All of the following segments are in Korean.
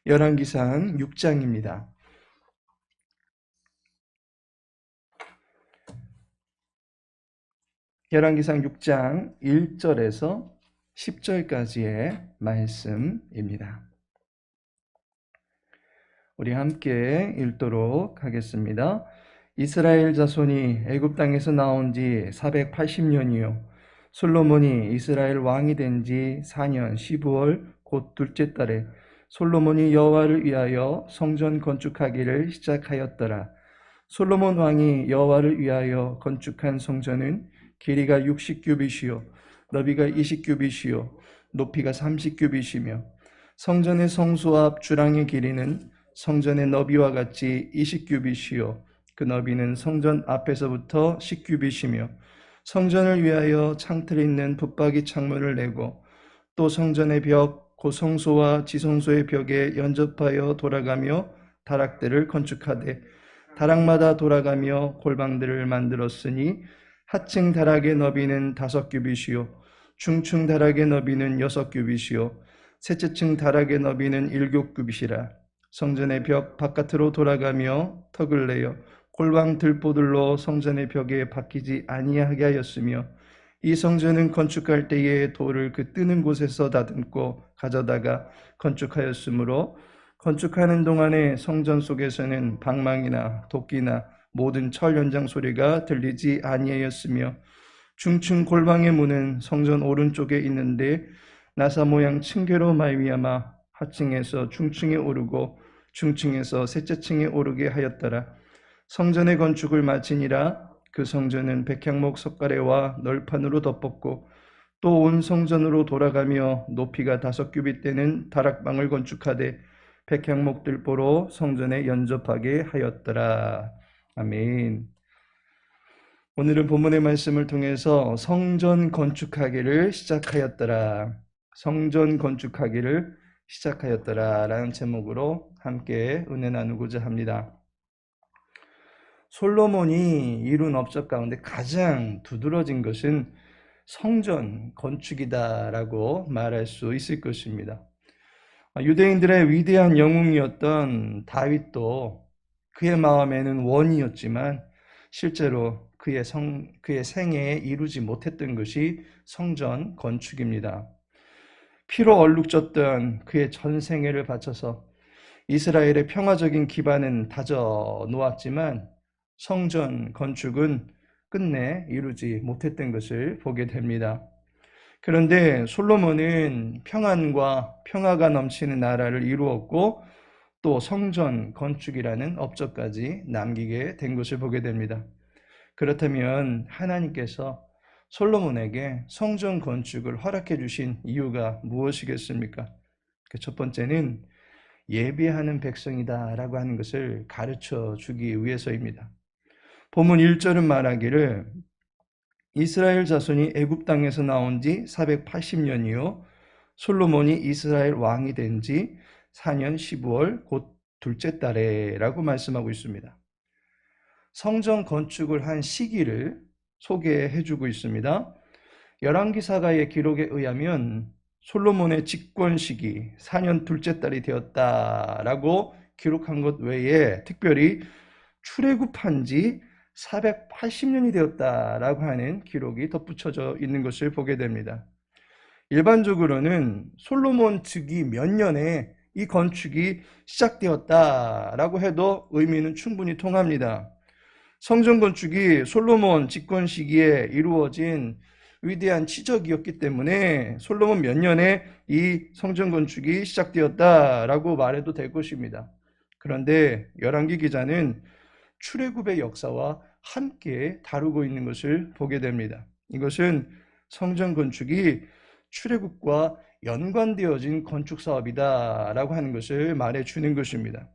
열왕기상 6장입니다. 열왕기상 6장 1절에서 10절까지의 말씀입니다. 우리 함께 읽도록 하겠습니다. 이스라엘 자손이 애굽 땅에서 나온 지 480년이요 솔로몬이 이스라엘 왕이 된 지 4년 12월 곧 둘째 달에 솔로몬이 여호와를 위하여 성전 건축하기를 시작하였더라. 솔로몬 왕이 여호와를 위하여 건축한 성전은 길이가 60규빗이요 너비가 20규빗이요 높이가 30규빗이며 성전의 성소 앞 주랑의 길이는 성전의 너비와 같이 20규빗이요 그 너비는 성전 앞에서부터 10규빗이며 성전을 위하여 창틀에 있는 붙박이 창문을 내고 또 성전의 벽 곧 성소와 지성소의 벽에 연접하여 돌아가며 다락들을 건축하되 다락마다 돌아가며 골방들을 만들었으니 하층 다락의 너비는 5규빗이요 중층 다락의 너비는 6규빗이요 셋째 층 다락의 너비는 7규빗이라. 성전의 벽 바깥으로 돌아가며 턱을 내어 골방 들보들로 성전의 벽에 박히지 아니하게 하였으며 이 성전은 건축할 때에 돌을 그 뜨는 곳에서 다듬고 가져다가 건축하였으므로 건축하는 동안에 성전 속에서는 방망이나 도끼나 모든 철 현장 소리가 들리지 아니하였으며 중층 골방의 문은 성전 오른쪽에 있는데 나사 모양 층계로 말미암아 하층에서 중층에 오르고 중층에서 셋째 층에 오르게 하였더라. 성전의 건축을 마치니라. 그 성전은 백향목 석가래와 널판으로 덮었고 또 온 성전으로 돌아가며 높이가 5규빗 되는 다락방을 건축하되 백향목 들보로 성전에 연접하게 하였더라. 아멘. 오늘은 본문의 말씀을 통해서 성전 건축하기를 시작하였더라. 성전 건축하기를 시작하였더라 라는 제목으로 함께 은혜 나누고자 합니다. 솔로몬이 이룬 업적 가운데 가장 두드러진 것은 성전 건축이다라고 말할 수 있을 것입니다. 유대인들의 위대한 영웅이었던 다윗도 그의 마음에는 원이었지만 실제로 그의 생애에 이루지 못했던 것이 성전 건축입니다. 피로 얼룩졌던 그의 전 생애를 바쳐서 이스라엘의 평화적인 기반은 다져 놓았지만 성전 건축은 끝내 이루지 못했던 것을 보게 됩니다. 그런데 솔로몬은 평안과 평화가 넘치는 나라를 이루었고 또 성전 건축이라는 업적까지 남기게 된 것을 보게 됩니다. 그렇다면 하나님께서 솔로몬에게 성전 건축을 허락해 주신 이유가 무엇이겠습니까? 그 첫 번째는 예배하는 백성이다라고 하는 것을 가르쳐 주기 위해서입니다. 본문 1절은 말하기를 이스라엘 자손이 애굽 땅에서 나온 지 480년이요 솔로몬이 이스라엘 왕이 된 지 4년 12월 곧 둘째 달에 라고 말씀하고 있습니다. 성전 건축을 한 시기를 소개해 주고 있습니다. 열왕기사가의 기록에 의하면 솔로몬의 집권 시기 4년 둘째 달이 되었다라고 기록한 것 외에 특별히 출애굽한 지 480년이 되었다라고 하는 기록이 덧붙여져 있는 것을 보게 됩니다. 일반적으로는 솔로몬 즉위 몇 년에 이 건축이 시작되었다라고 해도 의미는 충분히 통합니다. 성전 건축이 솔로몬 집권 시기에 이루어진 위대한 치적이었기 때문에 솔로몬 몇 년에 이 성전 건축이 시작되었다라고 말해도 될 것입니다. 그런데 열왕기 기자는 출애굽의 역사와 함께 다루고 있는 것을 보게 됩니다. 이것은 성전 건축이 출애굽과 연관되어진 건축 사업이다라고 하는 것을 말해주는 것입니다.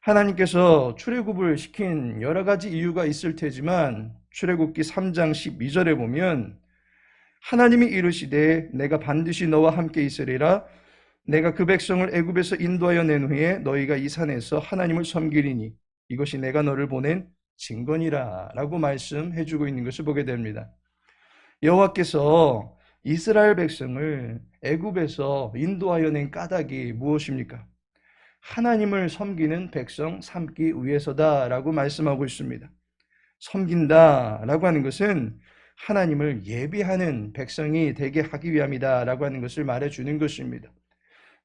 하나님께서 출애굽을 시킨 여러 가지 이유가 있을 테지만 출애굽기 3장 12절에 보면 하나님이 이르시되 내가 반드시 너와 함께 있으리라 내가 그 백성을 애굽에서 인도하여 낸 후에 너희가 이 산에서 하나님을 섬기리니 이것이 내가 너를 보낸 증거니라 라고 말씀해 주고 있는 것을 보게 됩니다. 여호와께서 이스라엘 백성을 애굽에서 인도하여 낸 까닭이 무엇입니까? 하나님을 섬기는 백성 삼기 위해서다라고 말씀하고 있습니다. 섬긴다라고 하는 것은 하나님을 예비하는 백성이 되게 하기 위함이다라고 하는 것을 말해주는 것입니다.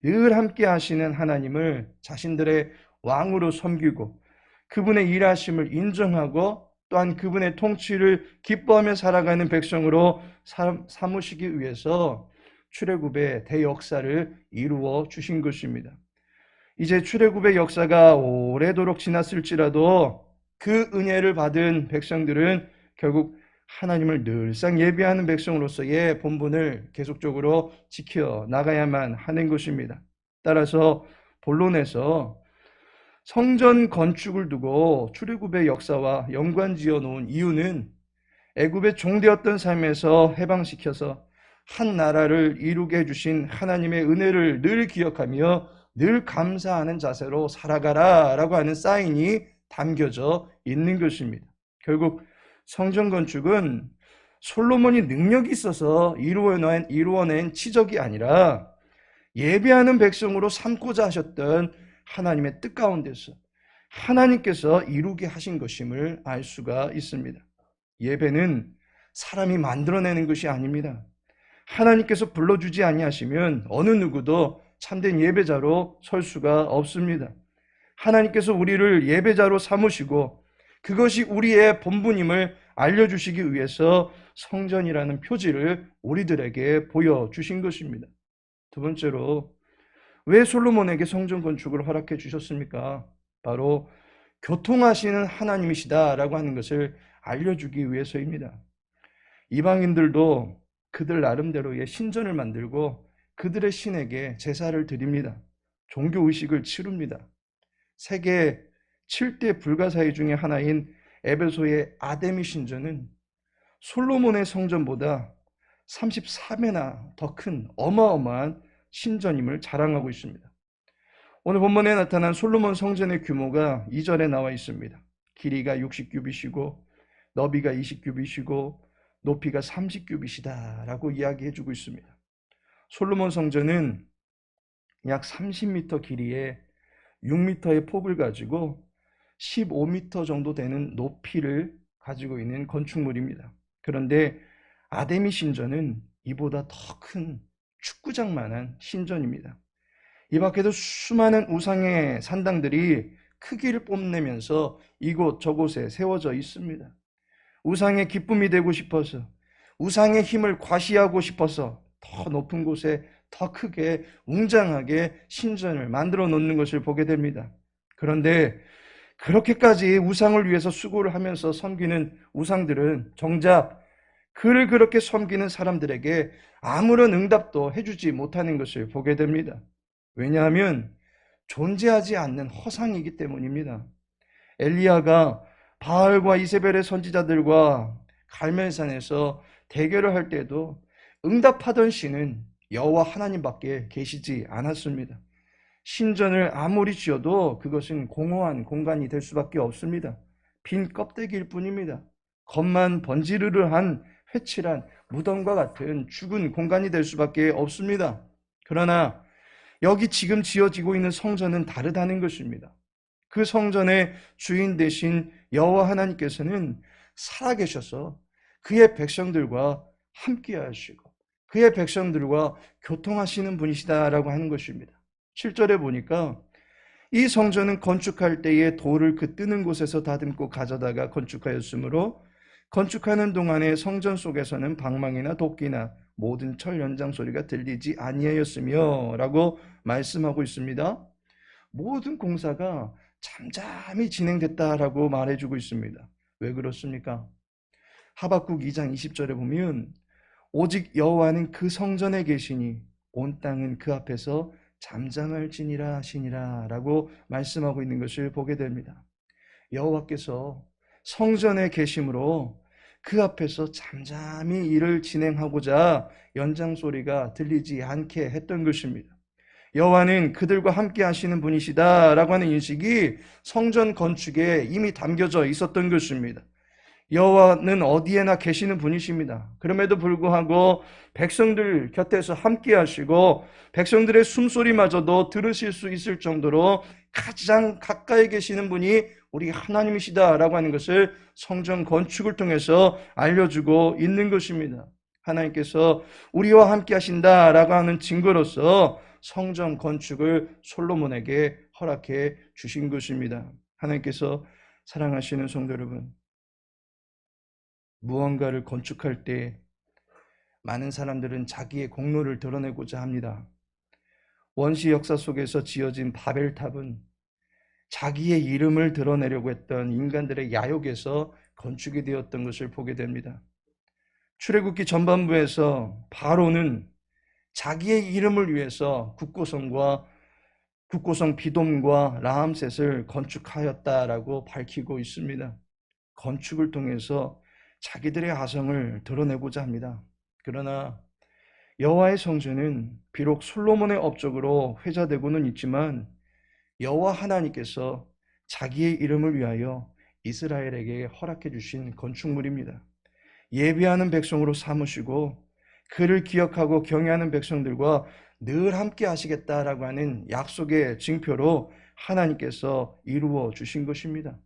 늘 함께 하시는 하나님을 자신들의 왕으로 섬기고 그분의 일하심을 인정하고 또한 그분의 통치를 기뻐하며 살아가는 백성으로 삼으시기 위해서 출애굽의 대역사를 이루어 주신 것입니다. 이제 출애굽의 역사가 오래도록 지났을지라도 그 은혜를 받은 백성들은 결국 하나님을 늘상 예비하는 백성으로서의 본분을 계속적으로 지켜 나가야만 하는 것입니다. 따라서 본론에서 성전 건축을 두고 출애굽의 역사와 연관지어 놓은 이유는 애굽의 종되었던 삶에서 해방시켜서 한 나라를 이루게 해주신 하나님의 은혜를 늘 기억하며 늘 감사하는 자세로 살아가라라고 하는 사인이 담겨져 있는 것입니다. 결국 성전 건축은 솔로몬이 능력이 있어서 이루어낸 치적이 아니라 예배하는 백성으로 삼고자 하셨던 하나님의 뜻 가운데서 하나님께서 이루게 하신 것임을 알 수가 있습니다. 예배는 사람이 만들어내는 것이 아닙니다. 하나님께서 불러주지 아니하시면 어느 누구도 참된 예배자로 설 수가 없습니다. 하나님께서 우리를 예배자로 삼으시고 그것이 우리의 본분임을 알려주시기 위해서 성전이라는 표지를 우리들에게 보여주신 것입니다. 두 번째로 왜 솔로몬에게 성전 건축을 허락해 주셨습니까? 바로 교통하시는 하나님이시다라고 하는 것을 알려주기 위해서입니다. 이방인들도 그들 나름대로의 신전을 만들고 그들의 신에게 제사를 드립니다. 종교의식을 치룹니다. 세계 7대 불가사의 중에 하나인 에베소의 아데미 신전은 솔로몬의 성전보다 34배나 더 큰 어마어마한 신전임을 자랑하고 있습니다. 오늘 본문에 나타난 솔로몬 성전의 규모가 2절에 나와 있습니다. 길이가 60규빗이고 너비가 20규빗이고 높이가 30규빗이다 라고 이야기해주고 있습니다. 솔로몬 성전은 약 30m 길이에 6m의 폭을 가지고 15m 정도 되는 높이를 가지고 있는 건축물입니다. 그런데 아데미 신전은 이보다 더 큰 축구장만한 신전입니다. 이 밖에도 수많은 우상의 산당들이 크기를 뽐내면서 이곳 저곳에 세워져 있습니다. 우상의 기쁨이 되고 싶어서, 우상의 힘을 과시하고 싶어서 더 높은 곳에 더 크게 웅장하게 신전을 만들어 놓는 것을 보게 됩니다. 그런데 그렇게까지 우상을 위해서 수고를 하면서 섬기는 우상들은 정작 그를 그렇게 섬기는 사람들에게 아무런 응답도 해주지 못하는 것을 보게 됩니다. 왜냐하면 존재하지 않는 허상이기 때문입니다. 엘리야가 바알과 이세벨의 선지자들과 갈멜산에서 대결을 할 때도 응답하던 신은 여호와 하나님밖에 계시지 않았습니다. 신전을 아무리 지어도 그것은 공허한 공간이 될 수밖에 없습니다. 빈 껍데기일 뿐입니다. 겉만 번지르르한 회칠한 무덤과 같은 죽은 공간이 될 수밖에 없습니다. 그러나 여기 지금 지어지고 있는 성전은 다르다는 것입니다. 그 성전의 주인 되신 여호와 하나님께서는 살아계셔서 그의 백성들과 함께 하시고 그의 백성들과 교통하시는 분이시다라고 하는 것입니다. 7절에 보니까 이 성전은 건축할 때에 돌을 그 뜨는 곳에서 다듬고 가져다가 건축하였으므로 건축하는 동안에 성전 속에서는 방망이나 도끼나 모든 철 연장 소리가 들리지 아니하였으며 라고 말씀하고 있습니다. 모든 공사가 잠잠히 진행됐다라고 말해주고 있습니다. 왜 그렇습니까? 하박국 2장 20절에 보면 오직 여호와는 그 성전에 계시니 온 땅은 그 앞에서 잠잠할지니라 하시니라 라고 말씀하고 있는 것을 보게 됩니다. 여호와께서 성전에 계심으로 그 앞에서 잠잠히 일을 진행하고자 연장소리가 들리지 않게 했던 것입니다. 여호와는 그들과 함께 하시는 분이시다라고 하는 인식이 성전 건축에 이미 담겨져 있었던 것입니다. 여호와는 어디에나 계시는 분이십니다. 그럼에도 불구하고 백성들 곁에서 함께 하시고 백성들의 숨소리마저도 들으실 수 있을 정도로 가장 가까이 계시는 분이 우리 하나님이시다라고 하는 것을 성전 건축을 통해서 알려주고 있는 것입니다. 하나님께서 우리와 함께 하신다라고 하는 증거로서 성전 건축을 솔로몬에게 허락해 주신 것입니다. 하나님께서 사랑하시는 성도 여러분, 무언가를 건축할 때 많은 사람들은 자기의 공로를 드러내고자 합니다. 원시 역사 속에서 지어진 바벨탑은 자기의 이름을 드러내려고 했던 인간들의 야욕에서 건축이 되었던 것을 보게 됩니다. 출애굽기 전반부에서 바로는 자기의 이름을 위해서 국고성 비돔과 라암셋을 건축하였다라고 밝히고 있습니다. 건축을 통해서 자기들의 아성을 드러내고자 합니다. 그러나 여호와의 성전은 비록 솔로몬의 업적으로 회자되고는 있지만 여호와 하나님께서 자기의 이름을 위하여 이스라엘에게 허락해 주신 건축물입니다. 예배하는 백성으로 삼으시고 그를 기억하고 경외하는 백성들과 늘 함께 하시겠다라고 하는 약속의 징표로 하나님께서 이루어 주신 것입니다.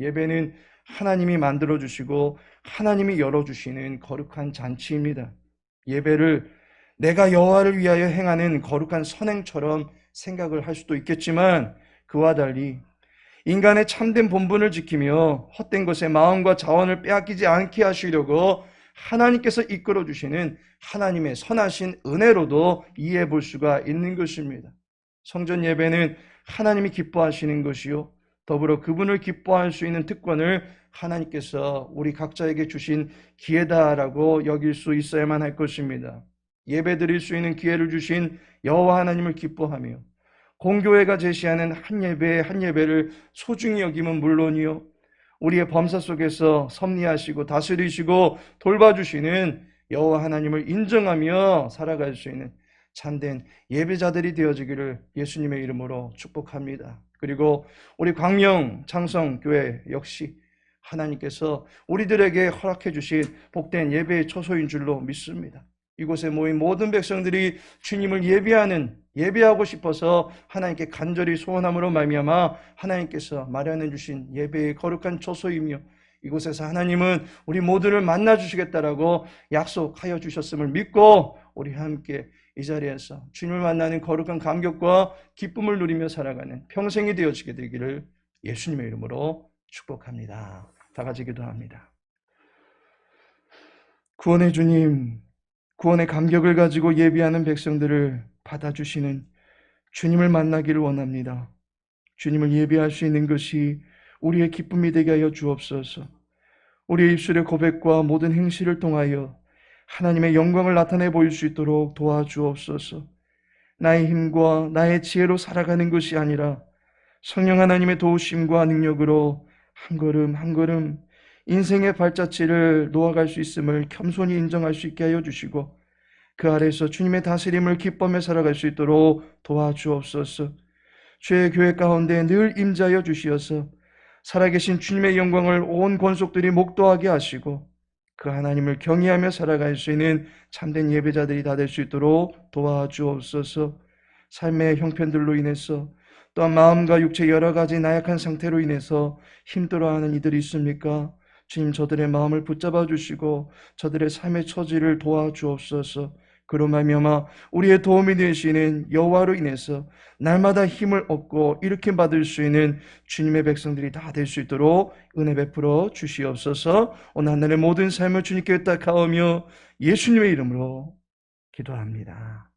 예배는 하나님이 만들어 주시고 하나님이 열어 주시는 거룩한 잔치입니다. 예배를 내가 여호와를 위하여 행하는 거룩한 선행처럼 생각을 할 수도 있겠지만 그와 달리 인간의 참된 본분을 지키며 헛된 것에 마음과 자원을 빼앗기지 않게 하시려고 하나님께서 이끌어 주시는 하나님의 선하신 은혜로도 이해해 볼 수가 있는 것입니다. 성전 예배는 하나님이 기뻐하시는 것이요 더불어 그분을 기뻐할 수 있는 특권을 하나님께서 우리 각자에게 주신 기회다라고 여길 수 있어야만 할 것입니다. 예배 드릴 수 있는 기회를 주신 여호와 하나님을 기뻐하며 공교회가 제시하는 한 예배를 소중히 여김은 물론이요 우리의 범사 속에서 섭리하시고 다스리시고 돌봐주시는 여호와 하나님을 인정하며 살아갈 수 있는 참된 예배자들이 되어지기를 예수님의 이름으로 축복합니다. 그리고 우리 광명 장성교회 역시 하나님께서 우리들에게 허락해 주신 복된 예배의 초소인 줄로 믿습니다. 이곳에 모인 모든 백성들이 주님을 예배하고 싶어서 하나님께 간절히 소원함으로 말미암아 하나님께서 마련해 주신 예배의 거룩한 초소이며 이곳에서 하나님은 우리 모두를 만나 주시겠다라고 약속하여 주셨음을 믿고 우리 함께 이 자리에서 주님을 만나는 거룩한 감격과 기쁨을 누리며 살아가는 평생이 되어지게 되기를 예수님의 이름으로 축복합니다. 다 같이 기도합니다. 구원의 주님, 구원의 감격을 가지고 예비하는 백성들을 받아주시는 주님을 만나기를 원합니다. 주님을 예배할 수 있는 것이 우리의 기쁨이 되게 하여 주옵소서. 우리의 입술의 고백과 모든 행실을 통하여 하나님의 영광을 나타내 보일 수 있도록 도와주옵소서. 나의 힘과 나의 지혜로 살아가는 것이 아니라 성령 하나님의 도우심과 능력으로 한 걸음 한 걸음 인생의 발자취를 놓아갈 수 있음을 겸손히 인정할 수 있게 하여 주시고 그 아래에서 주님의 다스림을 기쁨에 살아갈 수 있도록 도와주옵소서. 주의 교회 가운데 늘 임재하여 주시어서 살아계신 주님의 영광을 온 권속들이 목도하게 하시고 그 하나님을 경외하며 살아갈 수 있는 참된 예배자들이 다 될 수 있도록 도와주옵소서. 삶의 형편들로 인해서 또한 마음과 육체 여러 가지 나약한 상태로 인해서 힘들어하는 이들이 있습니까? 주님 저들의 마음을 붙잡아 주시고 저들의 삶의 처지를 도와주옵소서. 그로 말미암아 우리의 도움이 되시는 여호와로 인해서 날마다 힘을 얻고 일으킴 받을 수 있는 주님의 백성들이 다 될 수 있도록 은혜 베풀어 주시옵소서. 오늘 하늘의 모든 삶을 주님께 의탁하오며 예수님의 이름으로 기도합니다.